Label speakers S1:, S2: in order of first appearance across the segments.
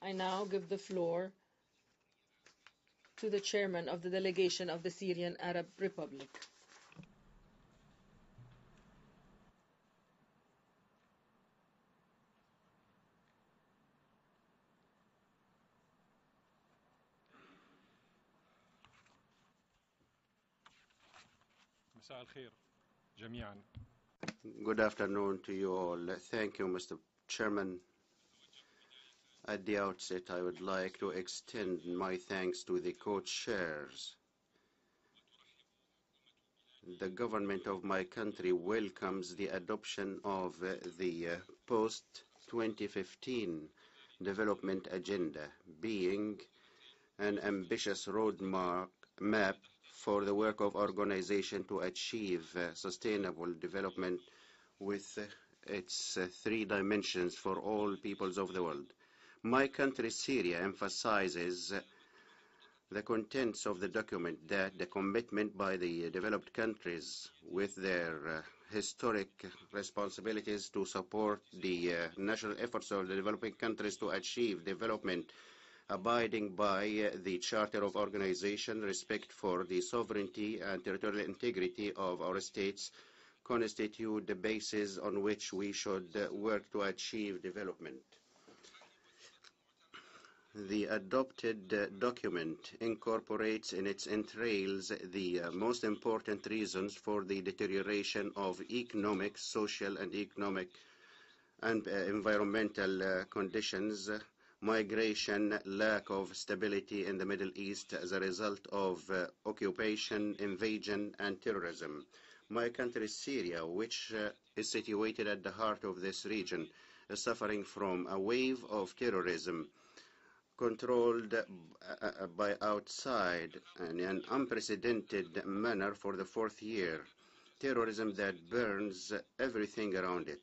S1: I now give the floor to the chairman of the delegation of the Syrian Arab Republic.
S2: مساء الخير جميعا.
S3: Good afternoon to you all. Thank you, Mr. Chairman. At the outset, I would like to extend my thanks to the co-chairs. The government of my country welcomes the adoption of the post-2015 development agenda, being an ambitious roadmap for the work of organization to achieve sustainable development with its three dimensions for all peoples of the world. My country, Syria, emphasizes the contents of the document that the commitment by the developed countries with their historic responsibilities to support the national efforts of the developing countries to achieve development, abiding by the Charter of Organization, respect for the sovereignty and territorial integrity of our states, constitute the basis on which we should work to achieve development. The adopted document incorporates in its entrails the most important reasons for the deterioration of economic, social, and economic and environmental conditions, migration, lack of stability in the Middle East as a result of occupation, invasion, and terrorism. My country, Syria, which is situated at the heart of this region, is suffering from a wave of terrorism controlled by outside in an unprecedented manner for the fourth year. Terrorism that burns everything around it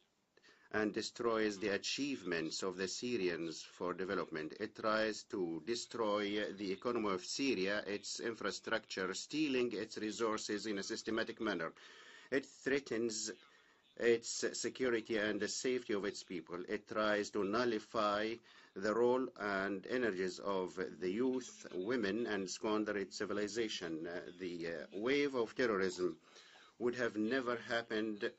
S3: and destroys the achievements of the Syrians for development. It tries to destroy the economy of Syria, its infrastructure, stealing its resources in a systematic manner. It threatens its security and the safety of its people. It tries to nullify the role and energies of the youth, women, and squander its civilization. The wave of terrorism would have never happened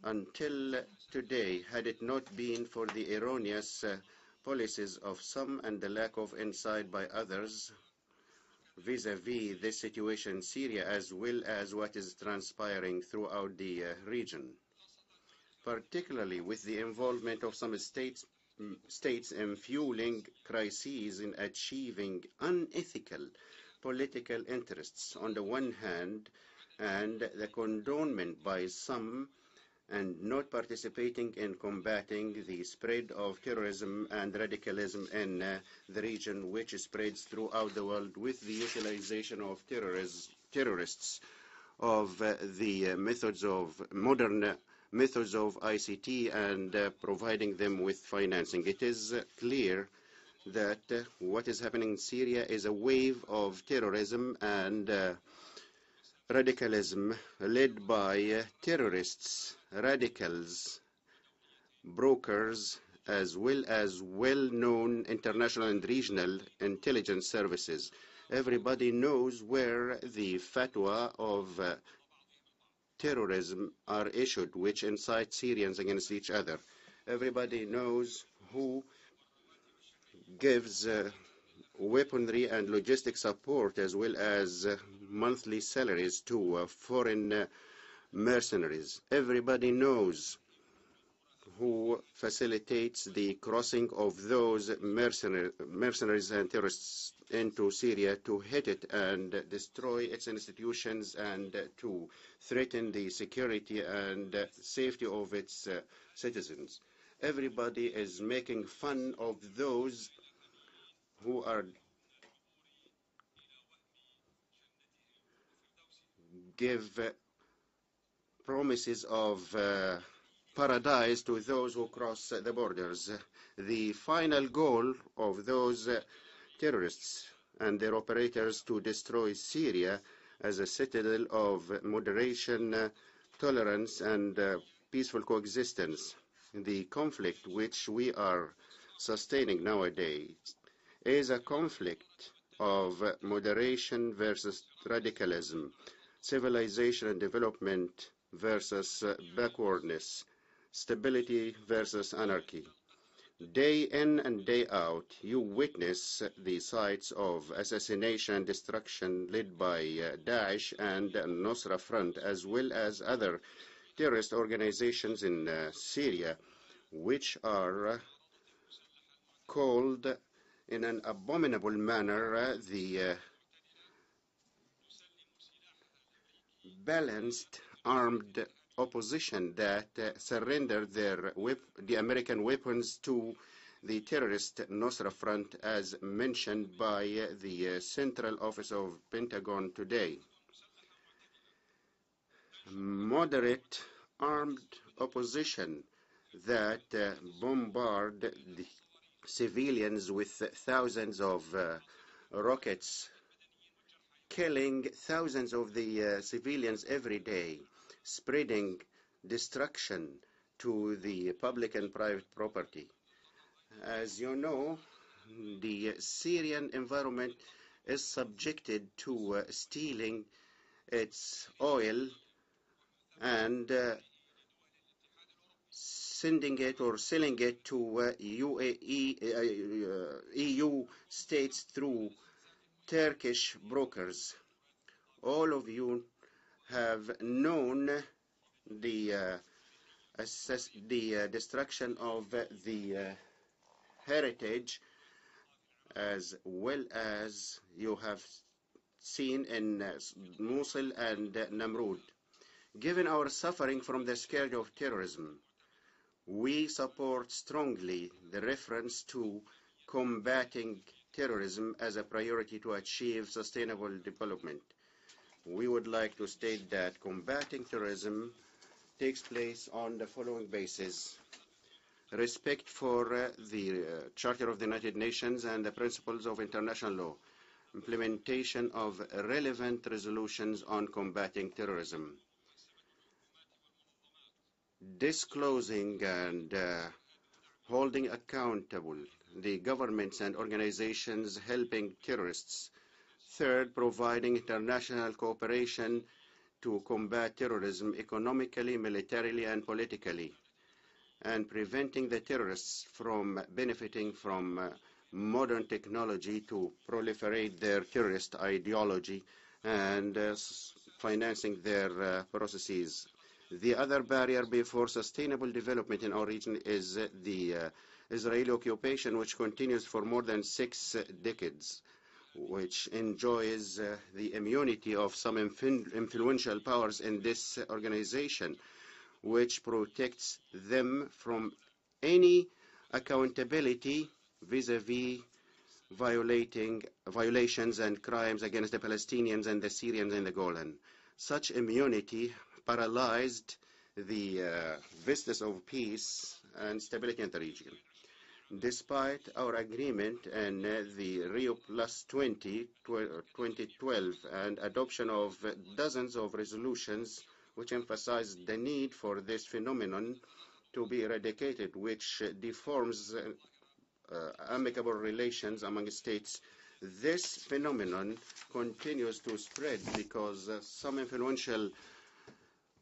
S3: until today had it not been for the erroneous policies of some and the lack of insight by others vis-à-vis this situation in Syria, as well as what is transpiring throughout the region, particularly with the involvement of some states in fueling crises in achieving unethical political interests on the one hand, and the condonement by some and not participating in combating the spread of terrorism and radicalism in the region, which spreads throughout the world with the utilization of terrorists of the modern methods of ICT and providing them with financing. It is clear that what is happening in Syria is a wave of terrorism and radicalism led by terrorists, radicals, brokers, as well as well-known international and regional intelligence services. Everybody knows where the fatwa of terrorism are issued, which incite Syrians against each other. Everybody knows who gives weaponry and logistic support as well as monthly salaries to foreign mercenaries. Everybody knows who facilitates the crossing of those mercenaries and terrorists into Syria to hit it and destroy its institutions and to threaten the security and safety of its citizens. Everybody is making fun of those who are give promises of paradise to those who cross the borders. The final goal of those terrorists and their operators to destroy Syria as a citadel of moderation, tolerance, and peaceful coexistence. The conflict which we are sustaining nowadays is a conflict of moderation versus radicalism, civilization and development versus backwardness, stability versus anarchy. Day in and day out, you witness the sites of assassination and destruction led by Daesh and Nusra Front, as well as other terrorist organizations in Syria, which are called in an abominable manner the balanced armed opposition that surrendered the American weapons to the terrorist Nusra Front, as mentioned by the Central Office of Pentagon today. Moderate armed opposition that bombard the civilians with thousands of rockets, killing thousands of the civilians every day, spreading destruction to the public and private property. As you know, the Syrian environment is subjected to stealing its oil and sending it or selling it to EU states through Turkish brokers. All of you have known the destruction of the heritage, as well as you have seen in Mosul and Namrud. Given our suffering from the scourge of terrorism, we support strongly the reference to combating terrorism as a priority to achieve sustainable development. We would like to state that combating terrorism takes place on the following basis: respect for the Charter of the United Nations and the principles of international law, implementation of relevant resolutions on combating terrorism, disclosing and holding accountable the governments and organizations helping terrorists. Third, providing international cooperation to combat terrorism economically, militarily, and politically, and preventing the terrorists from benefiting from modern technology to proliferate their terrorist ideology and financing their processes. The other barrier before sustainable development in our region is the Israeli occupation, which continues for more than 6 decades, which enjoys the immunity of some influential powers in this organization, which protects them from any accountability vis-à-vis violations and crimes against the Palestinians and the Syrians in the Golan. Such immunity paralyzed the vistas of peace and stability in the region. Despite our agreement in the Rio Plus 2012 and adoption of dozens of resolutions which emphasize the need for this phenomenon to be eradicated, which deforms amicable relations among states, this phenomenon continues to spread because some influential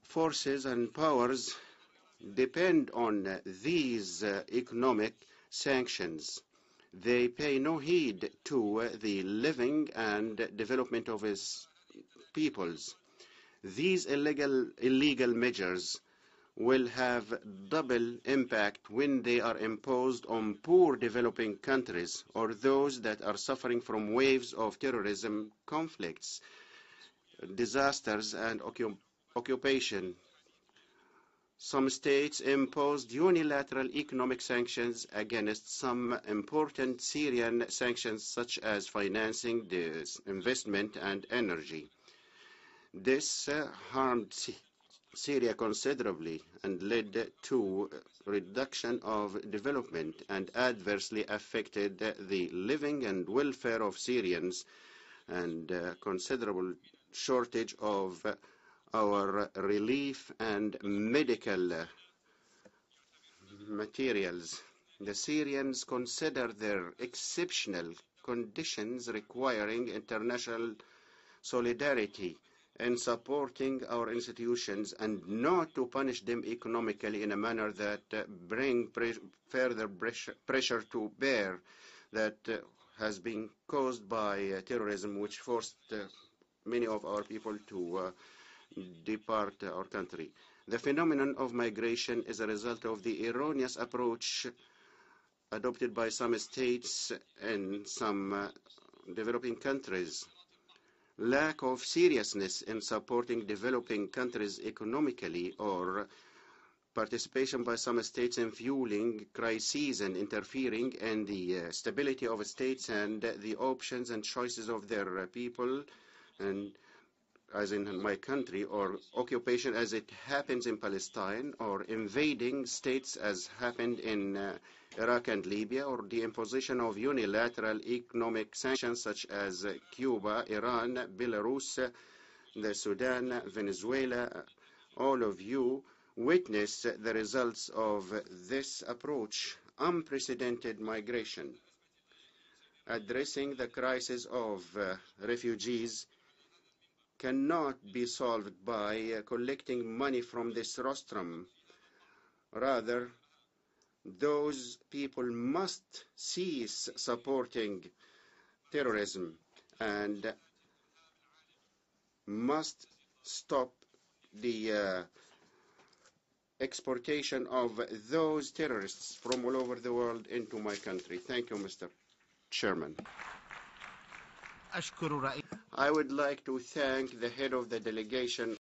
S3: forces and powers depend on these economic sanctions. They pay no heed to the living and development of his peoples. These illegal measures will have double impact when they are imposed on poor developing countries or those that are suffering from waves of terrorism, conflicts, disasters, and occupation. Some states imposed unilateral economic sanctions against some important Syrian sanctions, such as financing, investment, and energy. This harmed Syria considerably and led to reduction of development and adversely affected the living and welfare of Syrians, and considerable shortage of our relief and medical materials. The Syrians consider their exceptional conditions requiring international solidarity in supporting our institutions and not to punish them economically in a manner that bring further pressure to bear that has been caused by terrorism, which forced many of our people to depart our country. The phenomenon of migration is a result of the erroneous approach adopted by some states and some developing countries. Lack of seriousness in supporting developing countries economically or participation by some states in fueling crises and interfering in the stability of states and the options and choices of their people, and as in my country, or occupation as it happens in Palestine, or invading states as happened in Iraq and Libya, or the imposition of unilateral economic sanctions such as Cuba, Iran, Belarus, the Sudan, Venezuela. All of you witness the results of this approach, unprecedented migration. Addressing the crisis of refugees cannot be solved by collecting money from this rostrum. Rather, those people must cease supporting terrorism and must stop the exportation of those terrorists from all over the world into my country. Thank you, Mr. Chairman. I would like to thank the head of the delegation